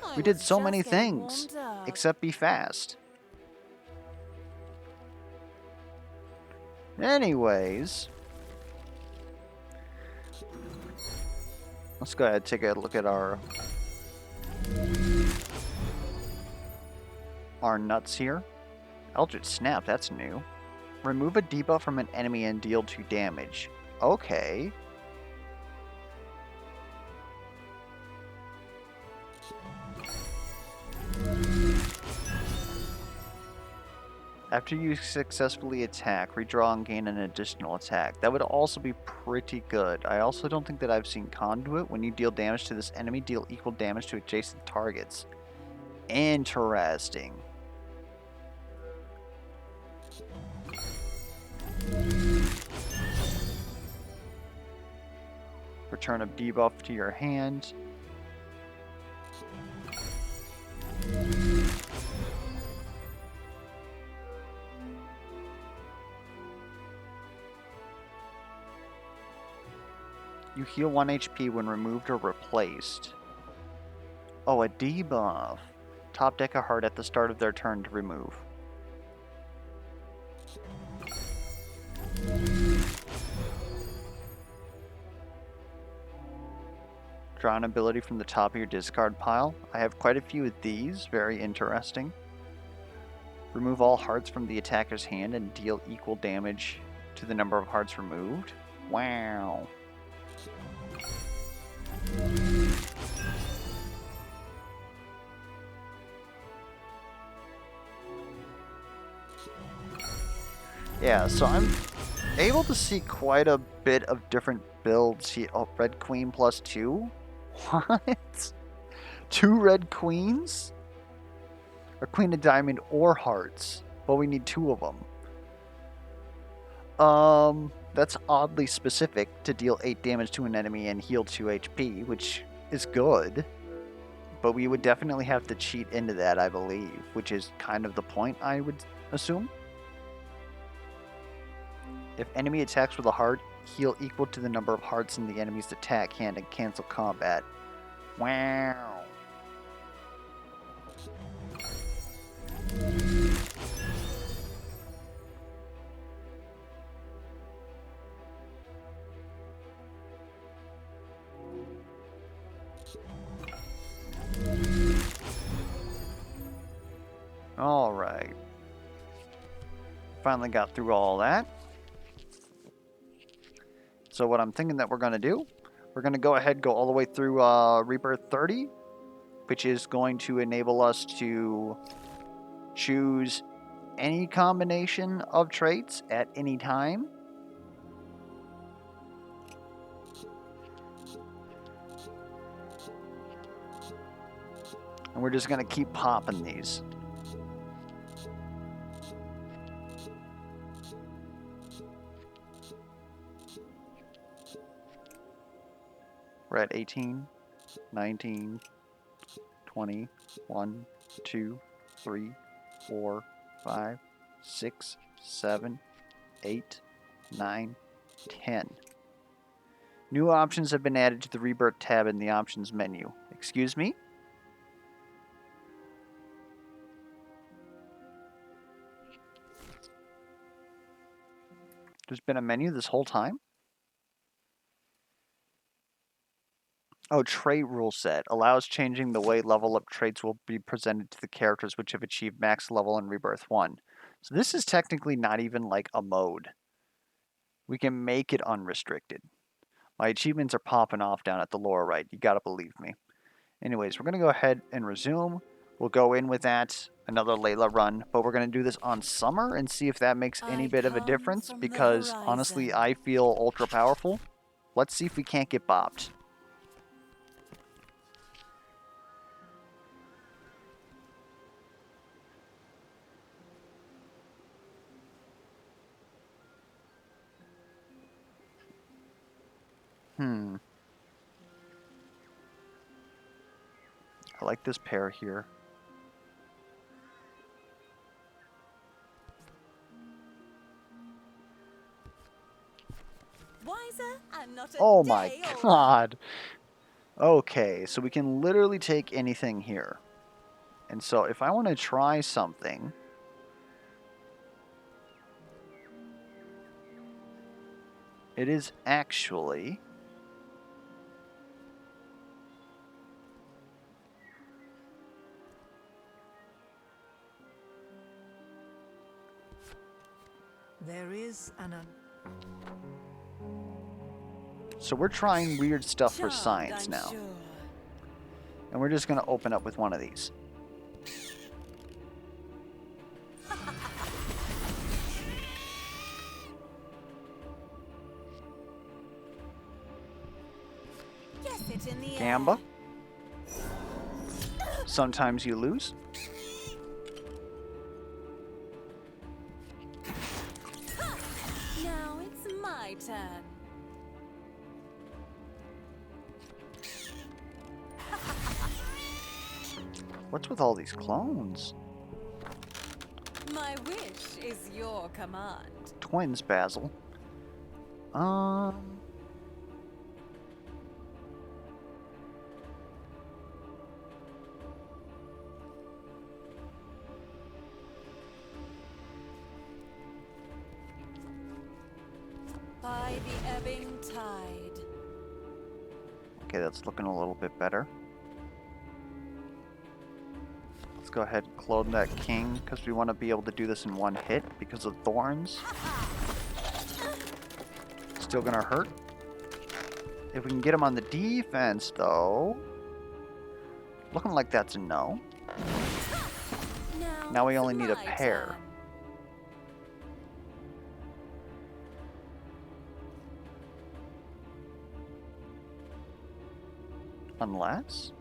B: I
A: We did
B: was
A: so
B: just
A: many
B: getting
A: things,
B: warmed up.
A: except be fast. Anyways, let's go ahead and take a look at our nuts here. Eldritch Snap, that's new. Remove a debuff from an enemy and deal 2 damage. Okay. After you successfully attack, redraw and gain an additional attack. That would also be pretty good. I also don't think that I've seen Conduit. When you deal damage to this enemy, deal equal damage to adjacent targets. Interesting. Return a debuff to your hand. You heal 1 HP when removed or replaced. Oh, a debuff. Top deck a heart at the start of their turn to remove. Draw an ability from the top of your discard pile. I have quite a few of these. Very interesting. Remove all hearts from the attacker's hand and deal equal damage to the number of hearts removed. Wow. Yeah, so I'm able to see quite a bit of different builds here. Oh, Red Queen plus 2? What? 2 Red Queens? A Queen of Diamond or Hearts, but we need 2 of them. That's oddly specific to deal 8 damage to an enemy and heal 2 HP, which is good. But we would definitely have to cheat into that, I believe, which is kind of the point, I would assume. If enemy attacks with a heart, heal equal to the number of hearts in the enemy's attack hand and cancel combat. Wow. Alright. Finally got through all that. So what I'm thinking that we're going to do, we're going to go ahead and go all the way through Rebirth 30, which is going to enable us to choose any combination of traits at any time. And we're just going to keep popping these. We're at 18, 19, 20, 1, 2, 3, 4, 5, 6, 7, 8, 9, 10. New options have been added to the Rebirth tab in the options menu. Excuse me? There's been a menu this whole time? Oh, trait rule set allows changing the way level up traits will be presented to the characters which have achieved max level in Rebirth 1. So this is technically not even like a mode. We can make it unrestricted. My achievements are popping off down at the lower right. You gotta believe me. Anyways, we're gonna go ahead and resume. We'll go in with that, another Layla run, but we're gonna do this on Summer and see if that makes any bit of a difference, because honestly, I feel ultra powerful. Let's see if we can't get bopped. I like this pair here.
B: Wiser and not a
A: Oh my
B: day older.
A: god. Okay, so we can literally take anything here. And so if I want to try something, it is actually
C: There is an
A: so we're trying weird stuff for
B: Charmed,
A: science
B: I'm
A: now.
B: sure.
A: And we're just going to open up with one of these.
B: it in the
A: Gamba.
B: air.
A: Sometimes you lose.
B: Now it's my turn.
A: What's with all these clones?
B: My wish is your command.
A: Twins, Basil.
B: By the ebbing tide.
A: Okay, that's looking a little bit better. Let's go ahead and clone that king, because we want to be able to do this in one hit because of thorns. Still gonna hurt. If we can get him on the defense, though... Looking like that's a no. Now we
B: it's
A: only need a
B: my
A: pair.
B: turn.
A: Unless...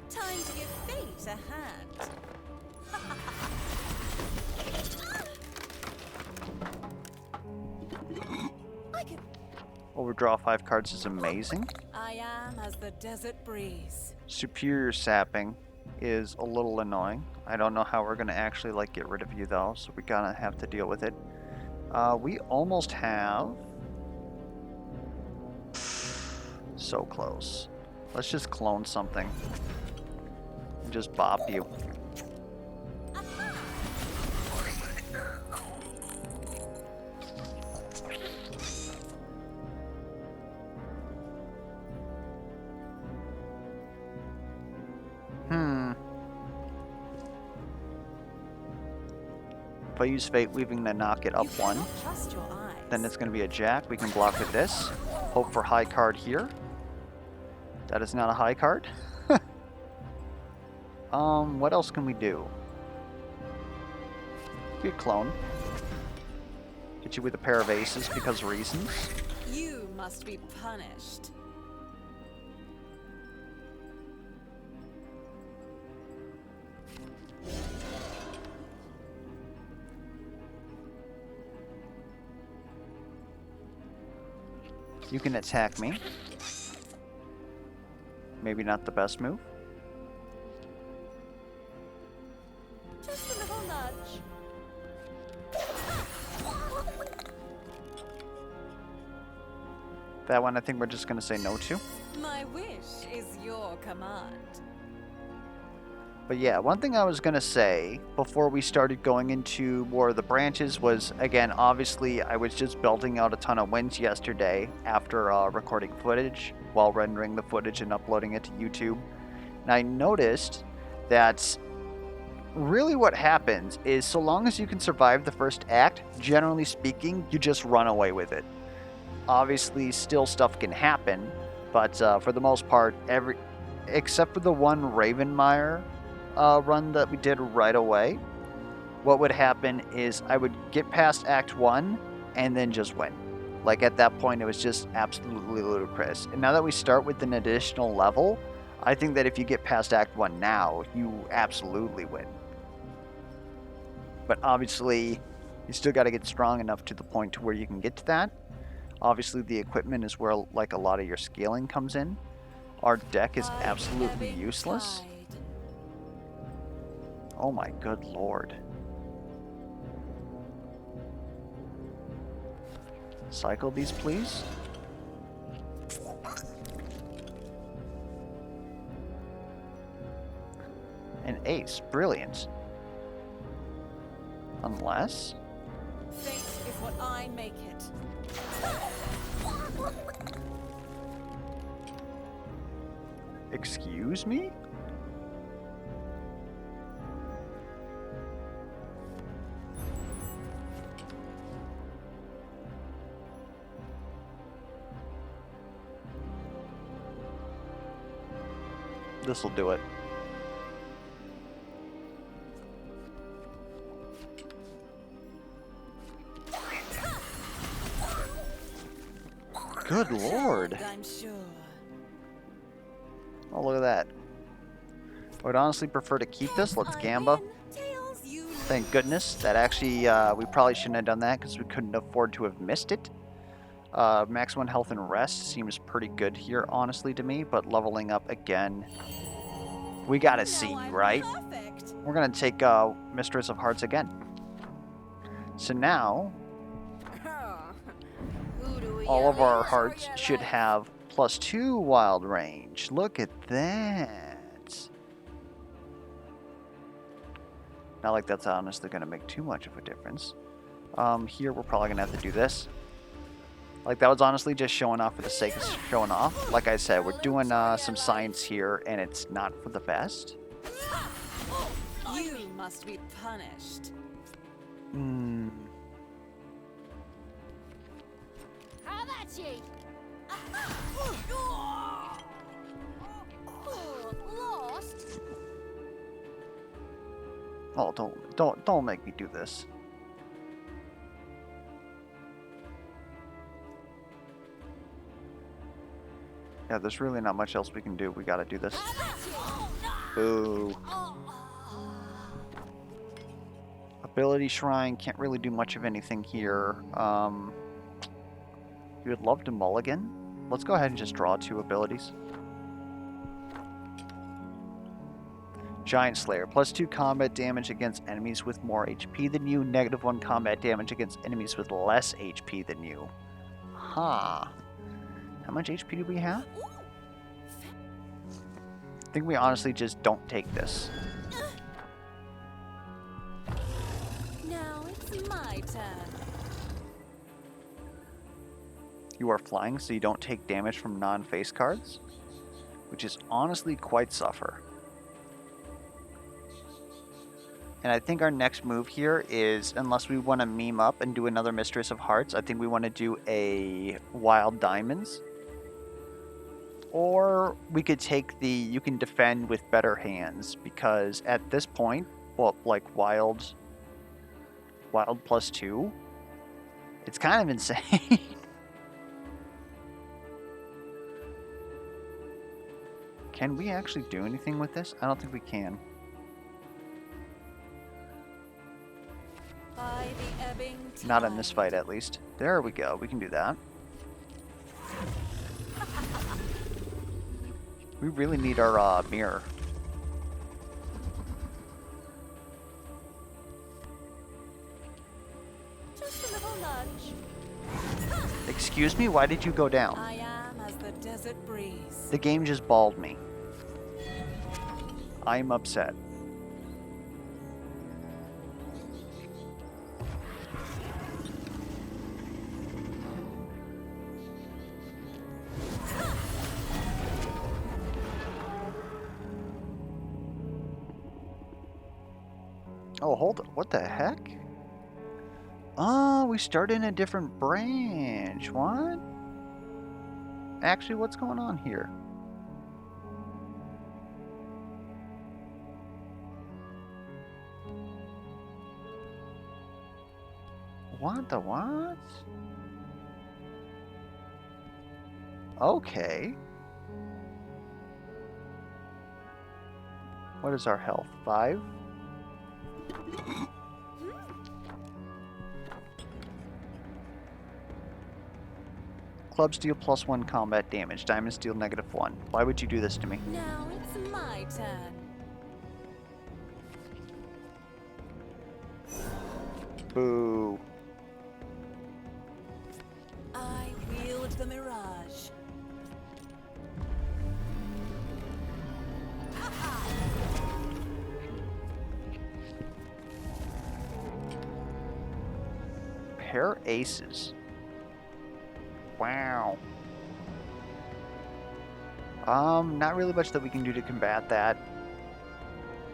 B: Time to give fate a hand. I can.
A: Overdraw 5 cards is amazing.
B: I am as the desert breeze.
A: Superior sapping is a little annoying. I don't know how we're gonna actually like get rid of you though, so we gotta have to deal with it. We almost have... So close. Let's just clone something. And just bop you. If I use Fate Weaving to knock it up
B: You
A: one,
B: cannot trust your eyes.
A: then it's going to be a jack. We can block with this. Hope for high card here. That is not a high card. What else can we do? Good clone. Hit you with a pair of aces because reasons.
B: You must be punished.
A: You can attack me. Maybe not the best move.
B: Just a little nudge.
A: That one I think we're just going to say no to.
B: My wish is your command.
A: But yeah, one thing I was going to say before we started going into more of the branches was, again, obviously I was just belting out a ton of wins yesterday after recording footage while rendering the footage and uploading it to YouTube. And I noticed that really what happens is so long as you can survive the first act, generally speaking, you just run away with it. Obviously, still stuff can happen, but for the most part, except for the one Ravenmeyer run that we did right away, what would happen is I would get past Act 1 and then just win. Like at that point, it was just absolutely ludicrous. And now that we start with an additional level, I think that if you get past Act 1 now, you absolutely win. But obviously, you still got to get strong enough to the point to where you can get to that. Obviously, the equipment is where like a lot of your scaling comes in. Our deck is
B: By the
A: absolutely
B: ebbing
A: useless.
B: tide.
A: Oh my good lord. Cycle these, please. An ace. Brilliant. Unless...
B: Fate is what I make it.
A: Excuse me? This'll do it. Good lord.
B: I'm sure.
A: Oh, look at that. I would honestly prefer to keep this. Let's
B: I
A: Gamba.
B: win, tails you
A: Thank
B: lose.
A: goodness. That actually, we probably shouldn't have done that because we couldn't afford to have missed it. Max 1 health and rest seems pretty good here, honestly, to me. But leveling up again, we gotta see,
B: Now I'm
A: right?
B: perfect.
A: We're gonna take Mistress of Hearts again. So now,
B: Who do
A: all
B: you
A: of our
B: enjoy
A: hearts
B: your
A: should
B: life?
A: have +2 wild range. Look at that. Not like that's honestly going to make too much of a difference. Here, we're probably going to have to do this. Like, that was honestly just showing off for the sake of showing off. Like I said, we're doing some science here, and it's not for the best.
B: You must be punished.
A: Hmm.
B: How about ye? Lost?
A: Oh, don't make me do this. Yeah, there's really not much else we can do. We gotta do this. Boo. Ability Shrine, can't really do much of anything here. You would love to mulligan. Let's go ahead and just draw 2 abilities. Giant Slayer, +2 combat damage against enemies with more HP than you, -1 combat damage against enemies with less HP than you. Huh. How much HP do we have? I think we honestly just don't take this.
B: Now it's my turn.
A: You are flying, so you don't take damage from non-face cards, which is honestly quite suffer. And I think our next move here is, unless we want to meme up and do another Mistress of Hearts, I think we want to do a Wild Diamonds. Or we could take the you can defend with better hands, because at this point, well, like Wild +2, it's kind of insane. Can we actually do anything with this? I don't think we can.
B: By the ebbing tide.
A: Not in this fight, at least. There we go. We can do that. We really need our mirror.
B: Just a little nudge.
A: Excuse me? Why did you go down?
B: I am as the desert breeze.
A: The game just balled me. I'm upset. Oh, hold on. What the heck? Oh, we started in a different branch. What? Actually, what's going on here? What the what? Okay. What is our health? 5? Clubs deal +1 combat damage. Diamonds deal -1. Why would you do this to me?
B: Now it's my turn.
A: Boo.
B: I wield the mirage.
A: Pair aces. Wow. Not really much that we can do to combat that.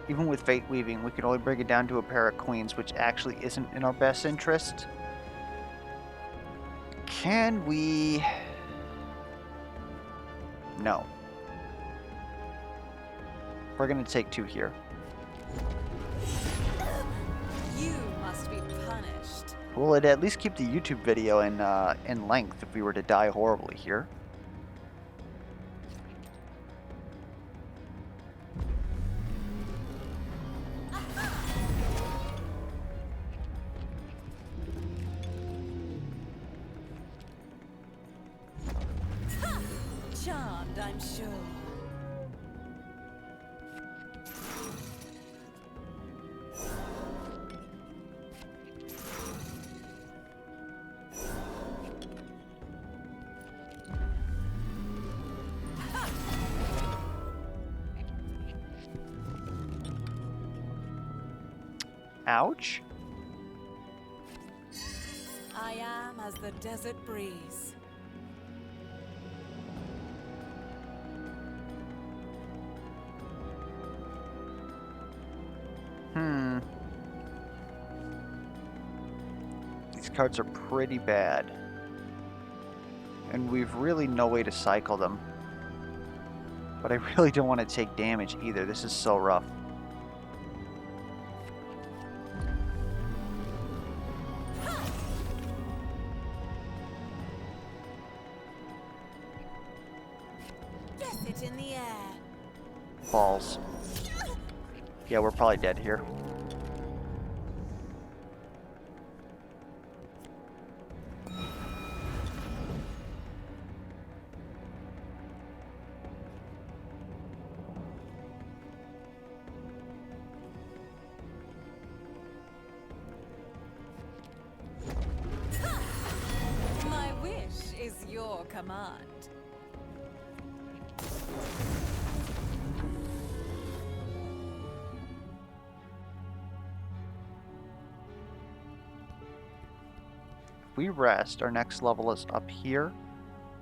A: Even with Fate Weaving, we can only bring it down to a pair of queens, which actually isn't in our best interest. Can we... No. We're gonna take 2 here.
B: You must be punished.
A: Well, it'd at least keep the YouTube video in length if we were to die horribly here.
B: end, I'm sure.
A: Ouch.
B: I am as the desert breeze.
A: These cards are pretty bad. And we've really no way to cycle them. But I really don't want to take damage either. This is so rough.
B: Guess it in the air.
A: Balls. Yeah, we're probably dead here.
B: My wish is your command.
A: If we rest, our next level is up here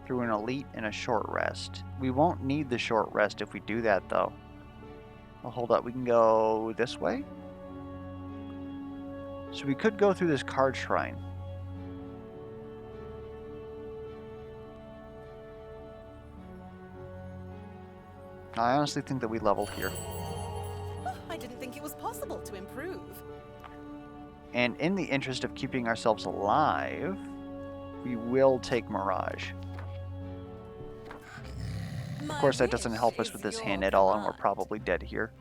A: through an elite and a short rest. We won't need the short rest if we do that, though. Well, hold up. We can go this way? So we could go through this card shrine. I honestly think that we leveled here.
B: Oh, I didn't think it was possible to improve.
A: And in the interest of keeping ourselves alive, we will take Mirage. Of course, that doesn't help us with this hand at all, and we're probably dead here.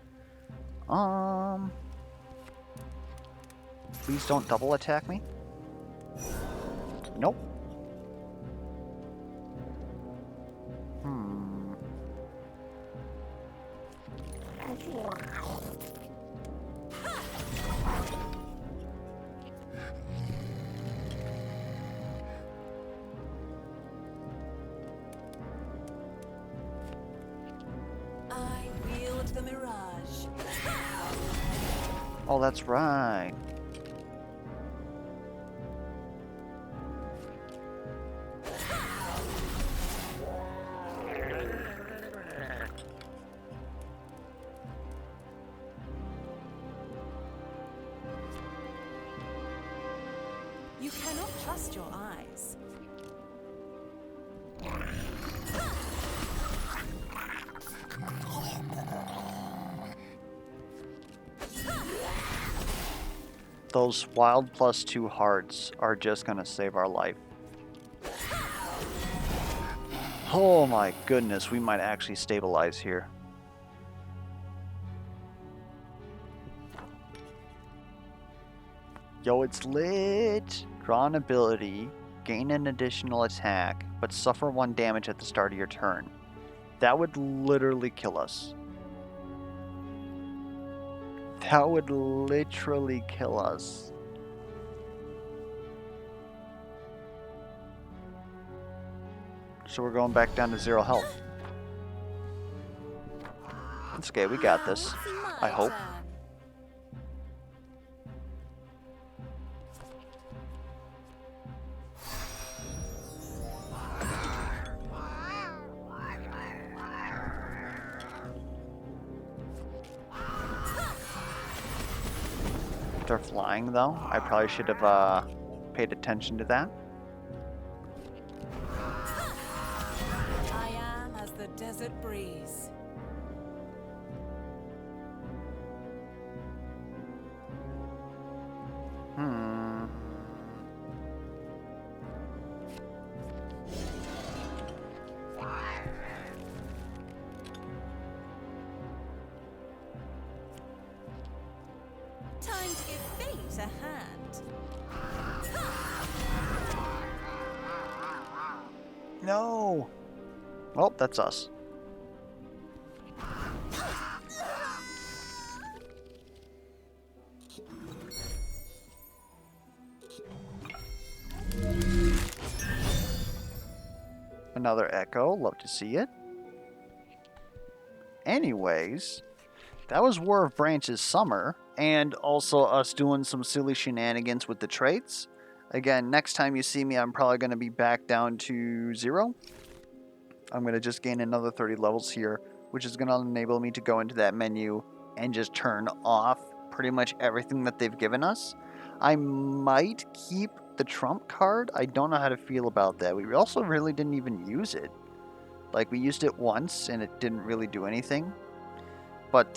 A: Please don't double attack me. Nope.
B: I wield the mirage.
A: Oh, that's right.
B: You cannot trust your eyes.
A: Those wild +2 hearts are just gonna save our life. Oh my goodness, we might actually stabilize here. Yo, it's lit! Draw an ability, gain an additional attack, but suffer 1 damage at the start of your turn. That would literally kill us. That would literally kill us. So we're going back down to 0 health. It's okay, we got this. I hope. They're flying though. I probably should have paid attention to that.
B: I am as the desert breeze. Time to give fate a hand.
A: No! Well, that's us. Another echo. Love to see it. Anyways, that was War of Branches Summer, and also us doing some silly shenanigans with the traits. Again, next time you see me, I'm probably going to be back down to 0. I'm going to just gain another 30 levels here, which is going to enable me to go into that menu and just turn off pretty much everything that they've given us. I might keep the trump card. I don't know how to feel about that. We also really didn't even use it. Like, we used it once and it didn't really do anything. But,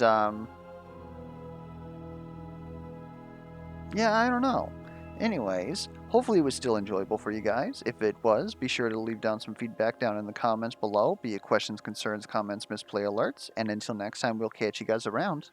A: yeah, I don't know. Anyways, hopefully it was still enjoyable for you guys. If it was, be sure to leave down some feedback down in the comments below, be it questions, concerns, comments, misplay alerts. And until next time, we'll catch you guys around.